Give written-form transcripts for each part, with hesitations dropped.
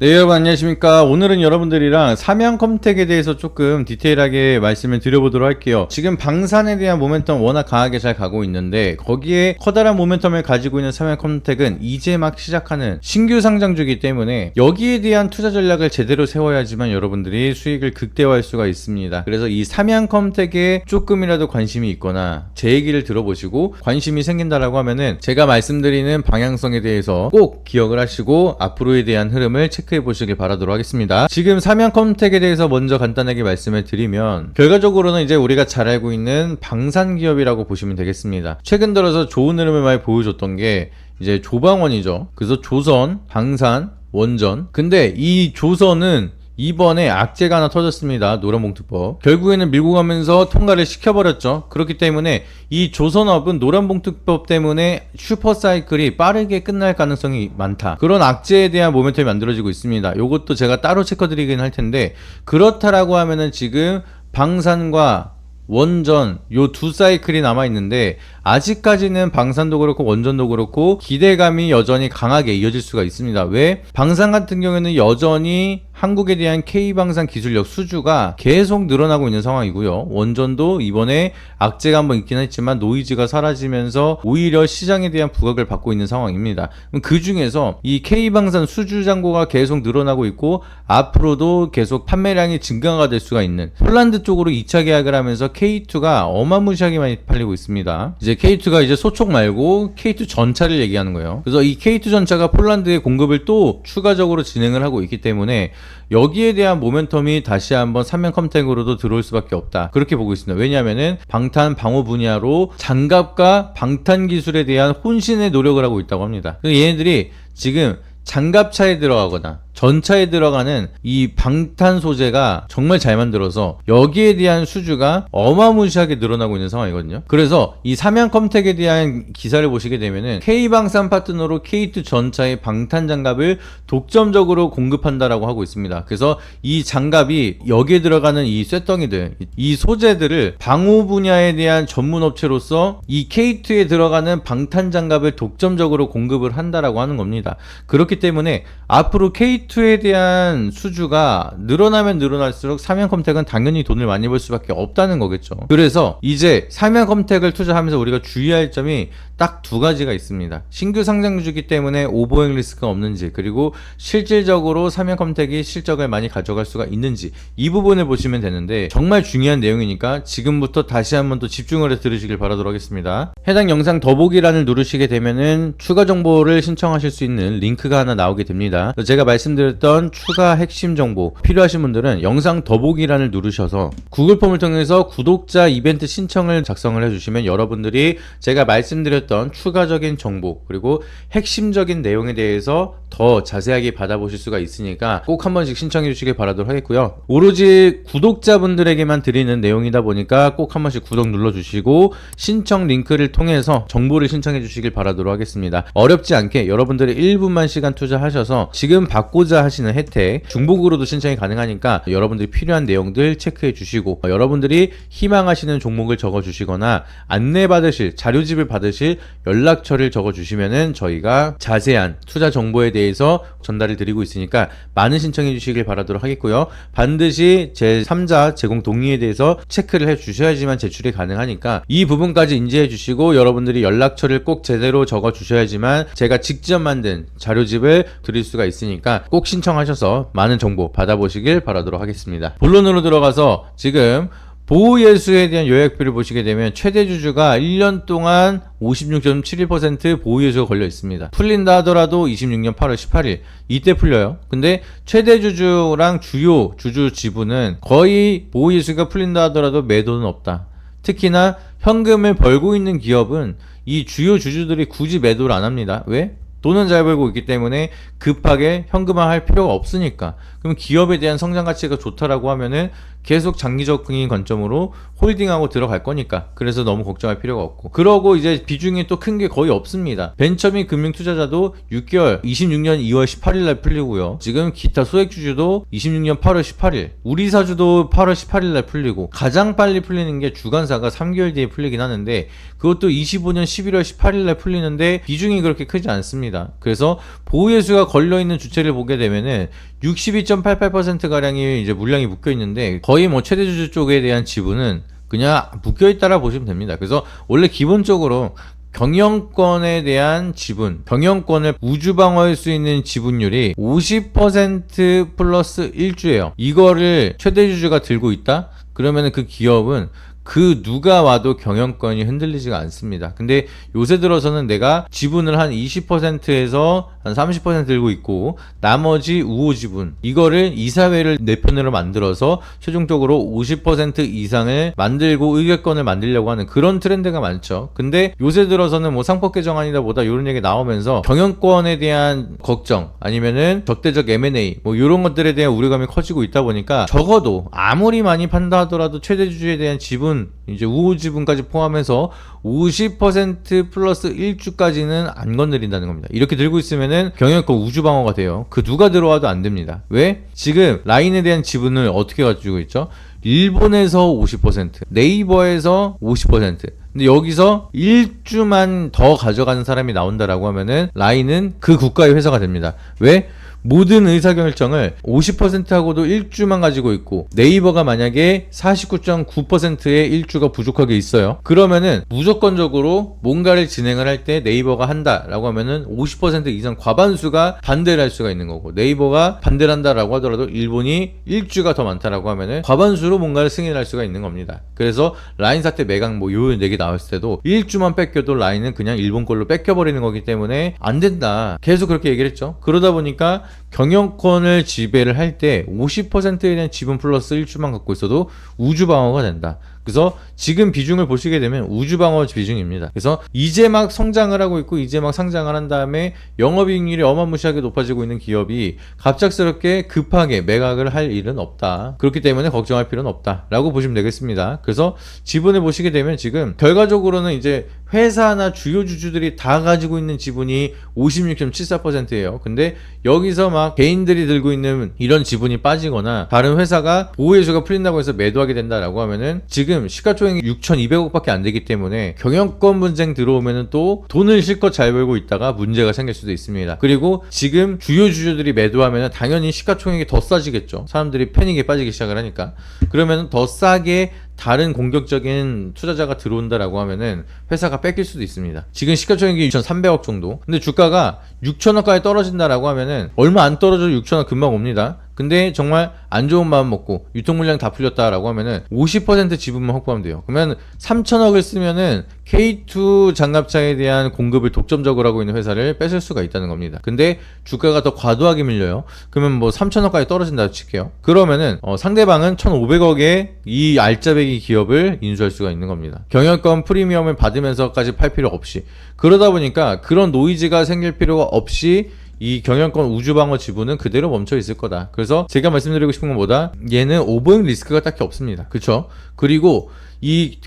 네, 여러분 안녕하십니까. 오늘은 여러분들이랑 삼양컴텍에 대해서 조금 디테일하게 말씀을 드려보도록 할게요. 지금 방산에 대한 모멘텀 워낙 강하게 잘 가고 있는데 거기에 커다란 모멘텀을 가지고 있는 삼양컴텍은 이제 막 시작하는 신규 상장주기 때문에 여기에 대한 투자 전략을 제대로 세워야지만 여러분들이 수익을 극대화할 수가 있습니다. 그래서 이 삼양컴텍에 조금이라도 관심이 있거나 제 얘기를 들어보시고 관심이 생긴다라고 하면은 제가 말씀드리는 방향성에 대해서 꼭 기억을 하시고 앞으로에 대한 흐름을 체크해 보시길 바라도록 하겠습니다. 지금 삼양컴텍에 대해서 먼저 간단하게 말씀을 드리면 결과적으로는 이제 우리가 잘 알고 있는 방산기업이라고 보시면 되겠습니다. 최근 들어서 좋은 흐름을 많이 보여줬던 게 이제 조방원이죠. 그래서 조선, 방산, 원전. 근데 이 조선은 이번에 악재가 하나 터졌습니다. 노란봉투법. 결국에는 밀고 가면서 통과를 시켜버렸죠. 그렇기 때문에 이 조선업은 노란봉투법 때문에 슈퍼사이클이 빠르게 끝날 가능성이 많다. 그런 악재에 대한 모멘텀이 만들어지고 있습니다. 이것도 제가 따로 체크드리긴 할 텐데 그렇다라고 하면은 지금 방산과 원전 요 두 사이클이 남아있는데 아직까지는 방산도 그렇고 원전도 그렇고 기대감이 여전히 강하게 이어질 수가 있습니다. 왜? 방산 같은 경우에는 여전히 한국에 대한 K방산 기술력 수주가 계속 늘어나고 있는 상황이고요. 원전도 이번에 악재가 한번 있긴 했지만 노이즈가 사라지면서 오히려 시장에 대한 부각을 받고 있는 상황입니다. 그 중에서 이 K방산 수주 잔고가 계속 늘어나고 있고 앞으로도 계속 판매량이 증가가 될 수가 있는 폴란드 쪽으로 2차 계약을 하면서 K2가 어마무시하게 많이 팔리고 있습니다. 이제 K2가 이제 소촉 말고 K2 전차를 얘기하는 거예요. 그래서 이 K2 전차가 폴란드에 공급을 또 추가적으로 진행을 하고 있기 때문에 여기에 대한 모멘텀이 다시 한번 삼양컴텍으로도 들어올 수밖에 없다. 그렇게 보고 있습니다. 왜냐하면은 방탄 방호 분야로 장갑과 방탄 기술에 대한 혼신의 노력을 하고 있다고 합니다. 얘네들이 지금 장갑차에 들어가거나 전차에 들어가는 이 방탄 소재가 정말 잘 만들어서 여기에 대한 수주가 어마무시하게 늘어나고 있는 상황이거든요. 그래서 이 삼양컴텍에 대한 기사를 보시게 되면은 K방산 파트너로 K2 전차의 방탄 장갑을 독점적으로 공급한다라고 하고 있습니다. 그래서 이 장갑이 여기에 들어가는 이 쇳덩이들, 이 소재들을 방호 분야에 대한 전문 업체로서 이 K2에 들어가는 방탄 장갑을 독점적으로 공급을 한다라고 하는 겁니다. 그렇기 때문에 앞으로 K2에 대한 수주가 늘어나면 늘어날수록 삼양컴텍은 당연히 돈을 많이 벌 수밖에 없다는 거겠죠. 그래서 이제 삼양컴텍을 투자하면서 우리가 주의할 점이 딱 두 가지가 있습니다. 신규 상장주기 때문에 오버행 리스크가 없는지, 그리고 실질적으로 삼양컴텍이 실적을 많이 가져갈 수가 있는지, 이 부분을 보시면 되는데 정말 중요한 내용이니까 지금부터 다시 한번 또 집중을 해 들으시길 바라도록 하겠습니다. 해당 영상 더보기란을 누르시게 되면은 추가 정보를 신청하실 수 있는 링크가 하나 나오게 됩니다. 제가 말씀드렸던 추가 핵심 정보 필요하신 분들은 영상 더보기란을 누르셔서 구글 폼을 통해서 구독자 이벤트 신청을 작성을 해주시면 여러분들이 제가 말씀드렸던 추가적인 정보 그리고 핵심적인 내용에 대해서 더 자세하게 받아보실 수가 있으니까 꼭 한 번씩 신청해 주시길 바라도록 하겠고요. 오로지 구독자분들에게만 드리는 내용이다 보니까 꼭 한 번씩 구독 눌러주시고 신청 링크를 통해서 정보를 신청해 주시길 바라도록 하겠습니다. 어렵지 않게 여러분들이 1분만 시간 투자하셔서 지금 받고자 하시는 혜택 중복으로도 신청이 가능하니까 여러분들이 필요한 내용들 체크해 주시고 여러분들이 희망하시는 종목을 적어 주시거나 안내 받으실 자료집을 받으실 연락처를 적어 주시면은 저희가 자세한 투자 정보에 대해서 전달을 드리고 있으니까 많은 신청해 주시길 바라도록 하겠고요. 반드시 제 3자 제공 동의에 대해서 체크를 해 주셔야지만 제출이 가능하니까 이 부분까지 인지해 주시고 여러분들이 연락처를 꼭 제대로 적어 주셔야지만 제가 직접 만든 자료집을 드릴 수가 있으니까 꼭 신청하셔서 많은 정보 받아보시길 바라도록 하겠습니다. 본론으로 들어가서 지금 보호예수에 대한 요약표를 보시게 되면 최대 주주가 1년 동안 56.71% 보호예수가 걸려 있습니다. 풀린다 하더라도 26년 8월 18일 이때 풀려요. 근데 최대 주주랑 주요 주주 지분은 거의 보호예수가 풀린다 하더라도 매도는 없다. 특히나 현금을 벌고 있는 기업은 이 주요 주주들이 굳이 매도를 안 합니다. 왜? 돈은 잘 벌고 있기 때문에 급하게 현금화할 필요가 없으니까. 그럼 기업에 대한 성장 가치가 좋다라고 하면은 계속 장기적인 관점으로 홀딩하고 들어갈 거니까. 그래서 너무 걱정할 필요가 없고. 그러고 이제 비중이 또 큰 게 거의 없습니다. 벤처 및 금융 투자자도 6개월 26년 2월 18일 날 풀리고요. 지금 기타 소액주주도 26년 8월 18일, 우리사주도 8월 18일 날 풀리고, 가장 빨리 풀리는 게 주간사가 3개월 뒤에 풀리긴 하는데 그것도 25년 11월 18일 날 풀리는데 비중이 그렇게 크지 않습니다. 그래서 보유예수가 걸려있는 주체를 보게 되면은 62.88% 가량이 이제 물량이 묶여 있는데 거의 뭐 최대주주 쪽에 대한 지분은 그냥 묶여 있다라 보시면 됩니다. 그래서 원래 기본적으로 경영권에 대한 지분, 경영권을 우주방어할 수 있는 지분율이 50% 플러스 1주예요. 이거를 최대주주가 들고 있다? 그러면 그 기업은 그 누가 와도 경영권이 흔들리지가 않습니다. 근데 요새 들어서는 내가 지분을 한 20%에서 한 30% 들고 있고 나머지 우호 지분, 이거를 이사회를 내 편으로 만들어서 최종적으로 50% 이상을 만들고 의결권을 만들려고 하는 그런 트렌드가 많죠. 근데 요새 들어서는 뭐 상법 개정안이다 보다 이런 얘기 나오면서 경영권에 대한 걱정, 아니면은 적대적 M&A 뭐 이런 것들에 대한 우려감이 커지고 있다 보니까 적어도 아무리 많이 판다 하더라도 최대주주에 대한 지분, 이제 우호 지분까지 포함해서 50% 플러스 1주까지는 안 건드린다는 겁니다. 이렇게 들고 있으면은 경영권 우주 방어가 돼요. 그 누가 들어와도 안 됩니다. 왜? 지금 라인에 대한 지분을 어떻게 가지고 있죠? 일본에서 50%, 네이버에서 50%. 근데 여기서 1주만 더 가져가는 사람이 나온다라고 하면은 라인은 그 국가의 회사가 됩니다. 왜? 모든 의사결정을 50%하고도 1주만 가지고 있고 네이버가 만약에 49.9%의 1주가 부족하게 있어요. 그러면은 무조건적으로 뭔가를 진행을 할 때 네이버가 한다라고 하면은 50% 이상 과반수가 반대를 할 수가 있는 거고, 네이버가 반대를 한다라고 하더라도 일본이 1주가 더 많다라고 하면은 과반수로 뭔가를 승인할 수가 있는 겁니다. 그래서 라인 사태 매각 뭐 요 얘기 나왔을 때도 1주만 뺏겨도 라인은 그냥 일본 걸로 뺏겨버리는 거기 때문에 안 된다. 계속 그렇게 얘기를 했죠. 그러다 보니까 경영권을 지배를 할 때 50%에 대한 지분 플러스 1주만 갖고 있어도 우주방어가 된다. 그래서 지금 비중을 보시게 되면 우주방어 비중입니다. 그래서 이제 막 성장을 하고 있고 이제 막 상장을 한 다음에 영업이익률이 어마무시하게 높아지고 있는 기업이 갑작스럽게 급하게 매각을 할 일은 없다. 그렇기 때문에 걱정할 필요는 없다 라고 보시면 되겠습니다. 그래서 지분을 보시게 되면 지금 결과적으로는 이제 회사나 주요 주주들이 다 가지고 있는 지분이 56.74%예요. 근데 여기서 막 개인들이 들고 있는 이런 지분이 빠지거나 다른 회사가 보호예수가 풀린다고 해서 매도하게 된다라고 하면은 지금 시가총액이 6,200억밖에 안 되기 때문에 경영권 분쟁 들어오면은 또 돈을 실컷 잘 벌고 있다가 문제가 생길 수도 있습니다. 그리고 지금 주요 주주들이 매도하면은 당연히 시가총액이 더 싸지겠죠. 사람들이 패닉에 빠지기 시작을 하니까. 그러면 더 싸게 다른 공격적인 투자자가 들어온다라고 하면은 회사가 뺏길 수도 있습니다. 지금 시가총액이 2,300억 정도. 근데 주가가 6천억까지 떨어진다라고 하면은 얼마 안 떨어져도 6천억 금방 옵니다. 근데 정말 안 좋은 마음 먹고 유통물량 다 풀렸다라고 하면은 50% 지분만 확보하면 돼요. 그러면 3천억을 쓰면은 K2 장갑차에 대한 공급을 독점적으로 하고 있는 회사를 뺏을 수가 있다는 겁니다. 근데 주가가 더 과도하게 밀려요. 그러면 뭐 3천억까지 떨어진다고 칠게요. 그러면은 상대방은 1,500억에 이 알짜배기 기업을 인수할 수가 있는 겁니다. 경영권 프리미엄을 받으면서까지 팔 필요 없이. 그러다 보니까 그런 노이즈가 생길 필요가 없이 이 경영권 우주방어 지분은 그대로 멈춰 있을 거다. 그래서 제가 말씀드리고 싶은 건 뭐다? 얘는 오버행 리스크가 딱히 없습니다. 그쵸? 그리고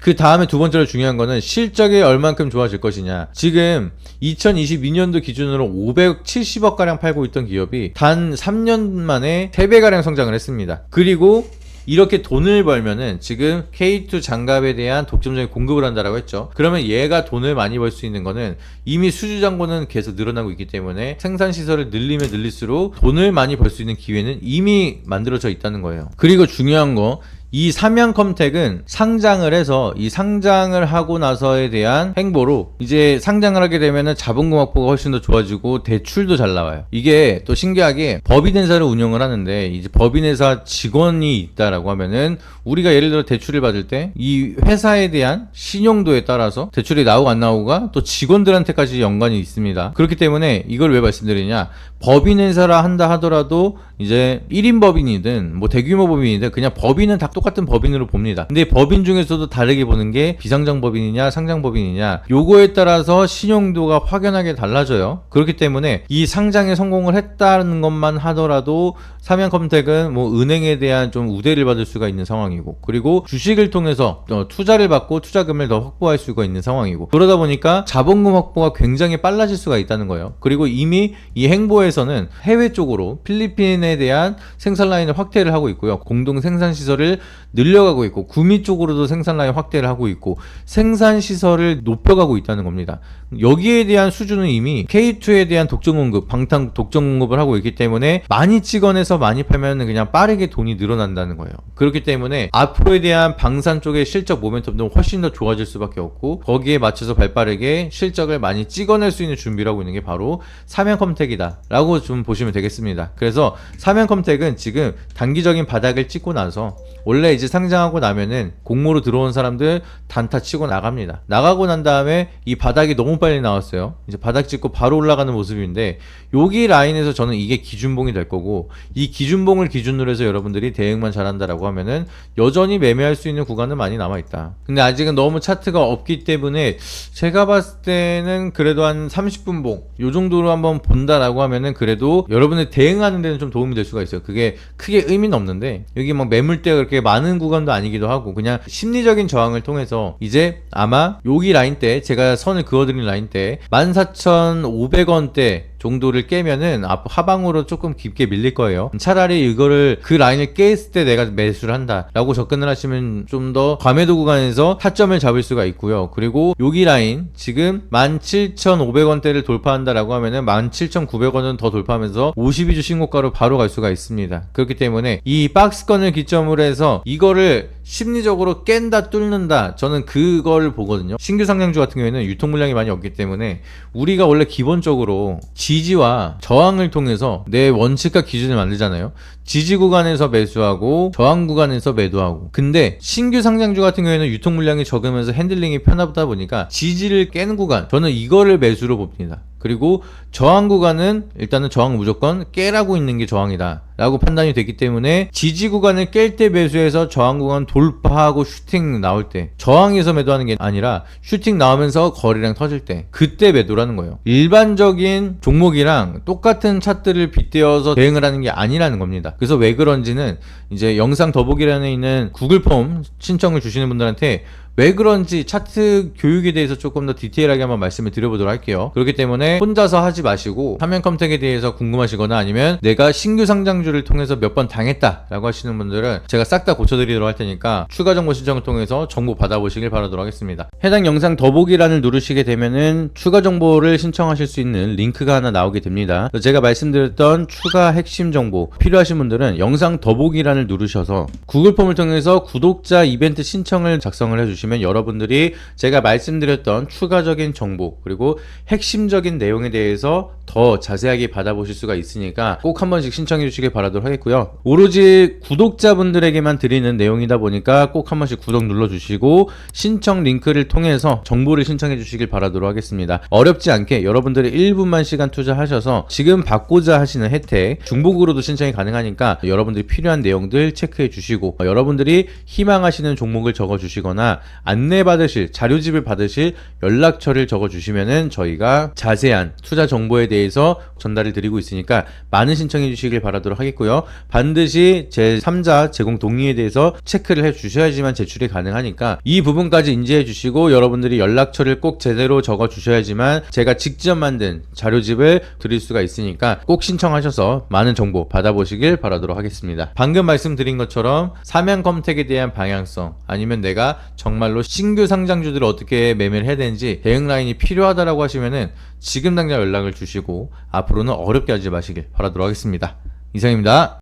그 다음에 두 번째로 중요한 거는 실적이 얼만큼 좋아질 것이냐. 지금 2022년도 기준으로 570억 가량 팔고 있던 기업이 단 3년 만에 3배 가량 성장을 했습니다. 그리고 이렇게 돈을 벌면은 지금 K2 장갑에 대한 독점적인 공급을 한다라고 했죠. 그러면 얘가 돈을 많이 벌 수 있는 거는 이미 수주 잔고는 계속 늘어나고 있기 때문에 생산 시설을 늘리면 늘릴수록 돈을 많이 벌 수 있는 기회는 이미 만들어져 있다는 거예요. 그리고 중요한 거, 이 삼양컴텍은 상장을 해서 이 상장을 하고 나서에 대한 행보로 이제 상장을 하게 되면은 자본금 확보가 훨씬 더 좋아지고 대출도 잘 나와요. 이게 또 신기하게 법인회사를 운영을 하는데 이제 법인회사 직원이 있다라고 하면은 우리가 예를 들어 대출을 받을 때 이 회사에 대한 신용도에 따라서 대출이 나오고 안 나오고가 또 직원들한테까지 연관이 있습니다. 그렇기 때문에 이걸 왜 말씀드리냐, 법인회사라 한다 하더라도 이제 1인 법인이든 뭐 대규모 법인이든 그냥 법인은 다 똑같은 법인으로 봅니다. 근데 법인 중에서도 다르게 보는 게 비상장법인이냐 상장법인이냐, 요거에 따라서 신용도가 확연하게 달라져요. 그렇기 때문에 이 상장에 성공을 했다는 것만 하더라도 삼양컴텍은 뭐 은행에 대한 좀 우대를 받을 수가 있는 상황이고, 그리고 주식을 통해서 투자를 받고 투자금을 더 확보할 수가 있는 상황이고, 그러다 보니까 자본금 확보가 굉장히 빨라질 수가 있다는 거예요. 그리고 이미 이 행보에서는 해외 쪽으로 필리핀에 대한 생산 라인을 확대를 하고 있고요. 공동 생산 시설을 늘려가고 있고, 구미 쪽으로도 생산 라인 확대를 하고 있고, 생산 시설을 높여가고 있다는 겁니다. 여기에 대한 수준은 이미 K2에 대한 독점 공급, 방탄 독점 공급을 하고 있기 때문에 많이 찍어내서 많이 팔면 그냥 빠르게 돈이 늘어난다는 거예요. 그렇기 때문에 앞으로에 대한 방산 쪽의 실적 모멘텀도 훨씬 더 좋아질 수밖에 없고, 거기에 맞춰서 발빠르게 실적을 많이 찍어낼 수 있는 준비를 하고 있는 게 바로 삼양컴텍이다 라고 좀 보시면 되겠습니다. 그래서 삼양컴텍은 지금 단기적인 바닥을 찍고 나서, 원래 이제 상장하고 나면은 공모로 들어온 사람들 단타 치고 나갑니다. 나가고 난 다음에 이 바닥이 너무 빨리 나왔어요. 이제 바닥 찍고 바로 올라가는 모습인데, 여기 라인에서 저는 이게 기준봉이 될 거고, 이 기준봉을 기준으로 해서 여러분들이 대응만 잘한다라고 하면은 여전히 매매할 수 있는 구간은 많이 남아있다. 근데 아직은 너무 차트가 없기 때문에 제가 봤을 때는 그래도 한 30분 봉 요 정도로 한번 본다라고 하면은 그래도 여러분들 대응하는 데는 좀 도움이 될 수가 있어요. 그게 크게 의미는 없는데, 여기 막 매물대가 그렇게 많은 구간도 아니기도 하고, 그냥 심리적인 저항을 통해서 이제 아마 여기 라인 때, 제가 선을 그어드린 라인 때 14,500원대 정도를 깨면은 하방으로 조금 깊게 밀릴 거예요. 차라리 이거를 그 라인을 깼을 때 내가 매수를 한다 라고 접근을 하시면 좀 더 과매도 구간에서 타점을 잡을 수가 있고요. 그리고 여기 라인 지금 17,500원대를 돌파한다 라고 하면은 17,900원은 더 돌파하면서 52주 신고가로 바로 갈 수가 있습니다. 그렇기 때문에 이 박스권을 기점으로 해서 이거를 심리적으로 깬다 뚫는다, 저는 그걸 보거든요. 신규 상장주 같은 경우에는 유통 물량이 많이 없기 때문에 우리가 원래 기본적으로 지지와 저항을 통해서 내 원칙과 기준을 만들잖아요. 지지 구간에서 매수하고 저항 구간에서 매도하고. 근데 신규 상장주 같은 경우에는 유통 물량이 적으면서 핸들링이 편하다 보니까 지지를 깨는 구간, 저는 이거를 매수로 봅니다. 그리고 저항 구간은 일단은 저항 무조건 깨라고 있는 게 저항이다 라고 판단이 됐기 때문에, 지지 구간을 깰 때 매수해서 저항 구간 돌파하고 슈팅 나올 때, 저항에서 매도하는 게 아니라 슈팅 나오면서 거래량 터질 때 그때 매도라는 거예요. 일반적인 종목이랑 똑같은 차트를 빗대어서 대응을 하는 게 아니라는 겁니다. 그래서 왜 그런지는 이제 영상 더보기란에 있는 구글 폼 신청을 주시는 분들한테 왜 그런지 차트 교육에 대해서 조금 더 디테일하게 한번 말씀을 드려보도록 할게요. 그렇기 때문에 혼자서 하지 마시고, 삼양컴텍에 대해서 궁금하시거나 아니면 내가 신규 상장주를 통해서 몇 번 당했다 라고 하시는 분들은 제가 싹 다 고쳐드리도록 할 테니까 추가 정보 신청을 통해서 정보 받아보시길 바라도록 하겠습니다. 해당 영상 더보기란을 누르시게 되면은 추가 정보를 신청하실 수 있는 링크가 하나 나오게 됩니다. 제가 말씀드렸던 추가 핵심 정보 필요하신 분들은 영상 더보기란을 누르셔서 구글 폼을 통해서 구독자 이벤트 신청을 작성을 해주시면 여러분들이 제가 말씀드렸던 추가적인 정보 그리고 핵심적인 내용에 대해서 더 자세하게 받아보실 수가 있으니까 꼭 한 번씩 신청해 주시길 바라도록 하겠고요. 오로지 구독자분들에게만 드리는 내용이다 보니까 꼭 한 번씩 구독 눌러주시고 신청 링크를 통해서 정보를 신청해 주시길 바라도록 하겠습니다. 어렵지 않게 여러분들이 1분만 시간 투자하셔서 지금 받고자 하시는 혜택 중복으로도 신청이 가능하니까 여러분들이 필요한 내용들 체크해 주시고, 여러분들이 희망하시는 종목을 적어 주시거나 안내 받으실 자료집을 받으실 연락처를 적어 주시면은 저희가 자세한 투자 정보에 대해서 전달을 드리고 있으니까 많은 신청해 주시길 바라도록 하겠고요. 반드시 제3자 제공 동의에 대해서 체크를 해 주셔야지만 제출이 가능하니까 이 부분까지 인지해 주시고, 여러분들이 연락처를 꼭 제대로 적어 주셔야지만 제가 직접 만든 자료집을 드릴 수가 있으니까 꼭 신청하셔서 많은 정보 받아보시길 바라도록 하겠습니다. 방금 말씀드린 것처럼 삼양컴텍에 대한 방향성, 아니면 내가 정말로 신규 상장주들을 어떻게 매매를 해야 되는지 대응 라인이 필요하다라고 하시면은 지금 당장 연락을 주시고 앞으로는 어렵게 하지 마시길 바라도록 하겠습니다. 이상입니다.